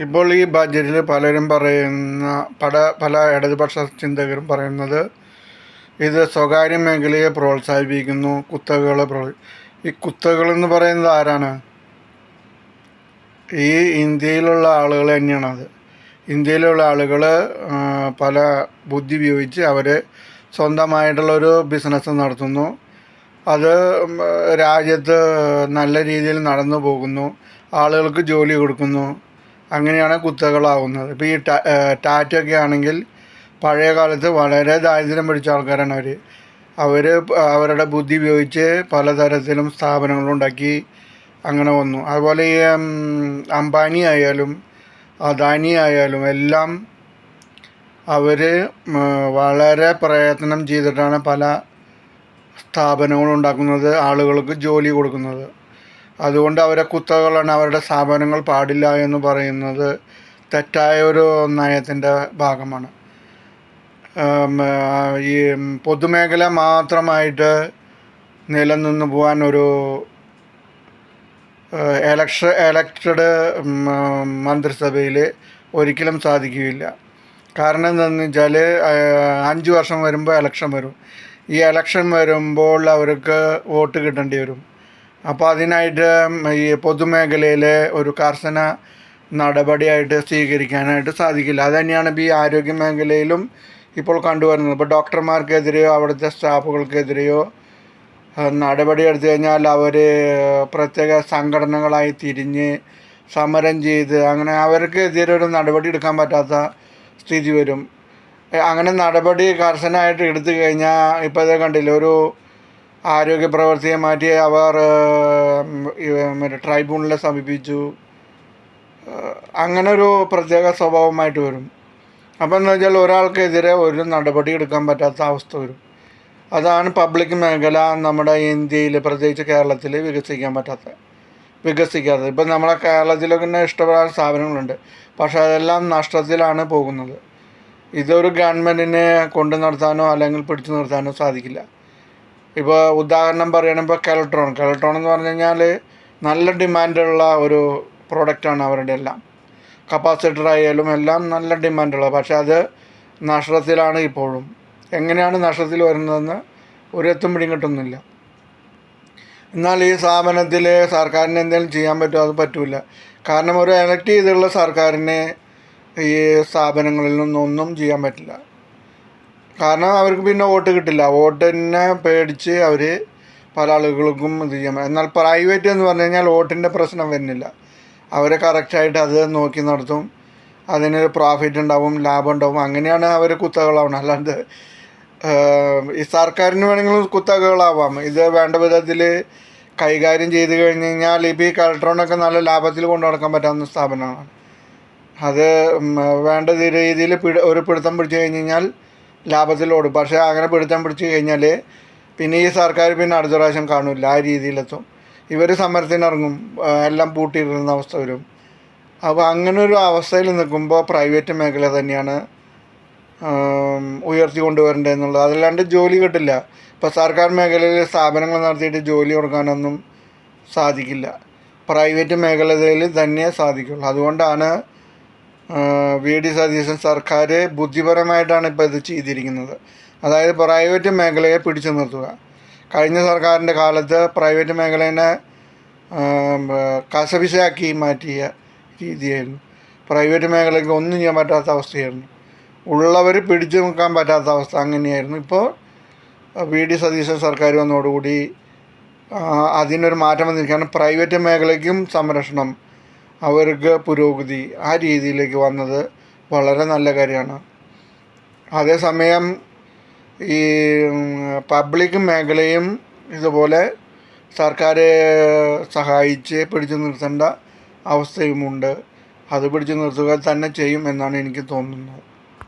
ഇപ്പോൾ ഈ ബജറ്റിൽ പലരും പറയുന്ന പല ഇടതുപക്ഷ ചിന്തകരും പറയുന്നത് ഇത് സ്വകാര്യ മേഖലയെ പ്രോത്സാഹിപ്പിക്കുന്നു, ഈ കുത്തകകളെന്ന് പറയുന്നത് ആരാണ്? ഈ ഇന്ത്യയിലുള്ള ആളുകൾ തന്നെയാണത്. ഇന്ത്യയിലുള്ള ആളുകൾ പല ബുദ്ധി ഉപയോഗിച്ച് അവർ സ്വന്തമായിട്ടുള്ളൊരു ബിസിനസ് നടത്തുന്നു. അത് രാജ്യത്ത് നല്ല രീതിയിൽ നടന്നു പോകുന്നു, ആളുകൾക്ക് ജോലി കൊടുക്കുന്നു. അങ്ങനെയാണ് കുത്തകളാവുന്നത്. ഇപ്പോൾ ഈ ടാറ്റയൊക്കെ ആണെങ്കിൽ പഴയ കാലത്ത് വളരെ ദാരിദ്ര്യം പിടിച്ച ആൾക്കാരാണ് അവർ അവരുടെ ബുദ്ധി ഉപയോഗിച്ച് പലതരത്തിലും സ്ഥാപനങ്ങളുണ്ടാക്കി അങ്ങനെ വന്നു. അതുപോലെ ഈ അംബാനി ആയാലും അദാനി ആയാലും എല്ലാം അവർ വളരെ പ്രയത്നം ചെയ്തിട്ടാണ് പല സ്ഥാപനങ്ങളും ഉണ്ടാക്കുന്നത്, ആളുകൾക്ക് ജോലി കൊടുക്കുന്നത്. അതുകൊണ്ട് അവരെ കുത്തകളാണ്, അവരുടെ സ്ഥാപനങ്ങൾ പാടില്ല എന്ന് പറയുന്നത് തെറ്റായ ഒരു നയത്തിൻ്റെ ഭാഗമാണ്. ഈ പൊതുമേഖല മാത്രമായിട്ട് നിലനിന്ന് പോകാൻ ഒരു എലക്റ്റഡ് മന്ത്രിസഭയിൽ ഒരിക്കലും സാധിക്കുകയില്ല. കാരണം എന്താണെന്ന് വെച്ചാൽ 5 വർഷം വരുമ്പോൾ ഇലക്ഷൻ വരും. ഈ ഇലക്ഷൻ വരുമ്പോൾ അവർക്ക് വോട്ട് കിട്ടേണ്ടി വരും. അപ്പോൾ അതിനായിട്ട് ഈ പൊതുമേഖലയിലെ ഒരു കർശന നടപടിയായിട്ട് സ്വീകരിക്കാനായിട്ട് സാധിക്കില്ല. അത് തന്നെയാണ് ഇപ്പോൾ ഈ ആരോഗ്യ മേഖലയിലും ഇപ്പോൾ കണ്ടുവരുന്നത്. ഇപ്പോൾ ഡോക്ടർമാർക്കെതിരെയോ അവിടുത്തെ സ്റ്റാഫുകൾക്കെതിരെയോ നടപടി എടുത്തു കഴിഞ്ഞാൽ അവർ പ്രത്യേക സംഘടനകളായി തിരിഞ്ഞ് സമരം ചെയ്ത് അങ്ങനെ അവർക്കെതിരെ ഒരു നടപടി എടുക്കാൻ പറ്റാത്ത സ്ഥിതി വരും. അങ്ങനെ നടപടി കർശനമായിട്ട് എടുത്തു കഴിഞ്ഞാൽ ഇപ്പോൾ ഇത് കണ്ടില്ല, ഒരു ആരോഗ്യ പ്രവർത്തിയെ മാറ്റി അവർ ട്രൈബ്യൂണലിനെ സമീപിച്ചു. അങ്ങനെ ഒരു പ്രത്യേക സ്വഭാവമായിട്ട് വരും. അപ്പോൾ എന്ന് വെച്ചാൽ ഒരാൾക്കെതിരെ ഒരു നടപടി എടുക്കാൻ പറ്റാത്ത അവസ്ഥ വരും. അതാണ് പബ്ലിക് മേഖല നമ്മുടെ ഇന്ത്യയിൽ, പ്രത്യേകിച്ച് കേരളത്തിൽ വികസിക്കാത്തത്. ഇപ്പം നമ്മളെ കേരളത്തിലൊക്കെ തന്നെ ഇഷ്ടപ്പെടാൻ സ്ഥാപനങ്ങളുണ്ട്, പക്ഷേ അതെല്ലാം നഷ്ടത്തിലാണ് പോകുന്നത്. ഇതൊരു ഗവൺമെൻറ്റിനെ കൊണ്ടു നടത്താനോ അല്ലെങ്കിൽ പിടിച്ചു നിർത്താനോ സാധിക്കില്ല. ഇപ്പോൾ ഉദാഹരണം പറയുകയാണെങ്കിൽ ഇപ്പോൾ കെൽട്രോൺ എന്ന് പറഞ്ഞു കഴിഞ്ഞാൽ നല്ല ഡിമാൻഡുള്ള ഒരു പ്രോഡക്റ്റാണ് അവരുടെ എല്ലാം. കപ്പാസിറ്റർ ആയാലും എല്ലാം നല്ല ഡിമാൻഡുള്ളത്, പക്ഷേ അത് നഷ്ടത്തിലാണ് ഇപ്പോഴും. എങ്ങനെയാണ് നഷ്ടത്തിൽ വരുന്നതെന്ന് ഒരെത്തും പിടിയും കിട്ടുന്നില്ല. എന്നാൽ ഈ സ്ഥാപനത്തിൽ സർക്കാരിന് എന്തെങ്കിലും ചെയ്യാൻ പറ്റുമോ? അത് പറ്റില്ല. കാരണം ഒരു എലക്ട് ചെയ്തുള്ള സർക്കാരിനെ ഈ സ്ഥാപനങ്ങളിൽ നിന്നൊന്നും ചെയ്യാൻ പറ്റില്ല. കാരണം അവർക്ക് പിന്നെ വോട്ട് കിട്ടില്ല. വോട്ടിനെ പേടിച്ച് അവർ പല ആളുകൾക്കും ഇത് ചെയ്യാൻ. എന്നാൽ പ്രൈവറ്റ് എന്ന് പറഞ്ഞു കഴിഞ്ഞാൽ വോട്ടിൻ്റെ പ്രശ്നം വരുന്നില്ല. അവർ കറക്റ്റായിട്ട് അത് നോക്കി നടത്തും, അതിനൊരു പ്രോഫിറ്റ് ഉണ്ടാവും, ലാഭം ഉണ്ടാവും. അങ്ങനെയാണ് അവർ കുത്തകളാവുന്നത്. അല്ലാണ്ട് ഈ സർക്കാരിന് വേണമെങ്കിലും കുത്തകകളാവാം. ഇത് വേണ്ട വിധത്തിൽ കൈകാര്യം ചെയ്ത് കഴിഞ്ഞ് കഴിഞ്ഞാൽ ഇപ്പോൾ ഈ കെൽട്രോണൊക്കെ നല്ല ലാഭത്തിൽ കൊണ്ടു നടക്കാൻ പറ്റാവുന്ന സ്ഥാപനമാണ്. അത് വേണ്ട രീതിയിൽ ഒരു പിടുത്തം പിടിച്ച് കഴിഞ്ഞ് കഴിഞ്ഞാൽ ലാഭത്തിലോടും. പക്ഷേ അങ്ങനെ പിടുത്തം പിടിച്ച് കഴിഞ്ഞാൽ പിന്നെ ഈ സർക്കാർ പിന്നെ അടുത്ത പ്രാവശ്യം കാണില്ല, ആ രീതിയിലെത്തും. ഇവർ സമരത്തിനിറങ്ങും, എല്ലാം പൂട്ടിയിടുന്ന അവസ്ഥ വരും. അപ്പോൾ അങ്ങനെ ഒരു അവസ്ഥയിൽ നിൽക്കുമ്പോൾ പ്രൈവറ്റ് മേഖല തന്നെയാണ് ഉയർത്തി കൊണ്ടുവരേണ്ടത് എന്നുള്ളത്. അതല്ലാണ്ട് ജോലി കിട്ടില്ല. ഇപ്പോൾ സർക്കാർ മേഖലയിൽ സ്ഥാപനങ്ങൾ നടത്തിയിട്ട് ജോലി കൊടുക്കാനൊന്നും സാധിക്കില്ല. പ്രൈവറ്റ് മേഖലയിൽ തന്നെ സാധിക്കുള്ളൂ. അതുകൊണ്ടാണ് VD സതീശൻ സർക്കാർ ബുദ്ധിപരമായിട്ടാണ് ഇപ്പോൾ ഇത് ചെയ്തിരിക്കുന്നത്. അതായത് പ്രൈവറ്റ് മേഖലയെ പിടിച്ചു നിർത്തുക. കഴിഞ്ഞ സർക്കാരിൻ്റെ കാലത്ത് പ്രൈവറ്റ് മേഖലേനെ കശപിശയാക്കി മാറ്റിയ രീതിയായിരുന്നു. പ്രൈവറ്റ് മേഖലയ്ക്ക് ഒന്നും ചെയ്യാൻ പറ്റാത്ത അവസ്ഥയായിരുന്നു. ഉള്ളവർ പിടിച്ചു നിൽക്കാൻ പറ്റാത്ത അവസ്ഥ അങ്ങനെയായിരുന്നു. ഇപ്പോൾ VD സതീശൻ സർക്കാർ വന്നതോടുകൂടി അതിനൊരു മാറ്റം വന്നിരിക്കുകയാണ്. പ്രൈവറ്റ് മേഖലയ്ക്കും സംരക്ഷണം, അവർക്ക് പുരോഗതി, ആ രീതിയിലേക്ക് വന്നത് വളരെ നല്ല കാര്യമാണ്. അതേസമയം ഈ പബ്ലിക് മേഖലയും ഇതുപോലെ സർക്കാർ സഹായിച്ച് പിടിച്ചു നിർത്തേണ്ട അവസ്ഥയുമുണ്ട്. അത് പിടിച്ചു നിർത്തുക തന്നെ ചെയ്യും എന്നാണ് എനിക്ക് തോന്നുന്നത്.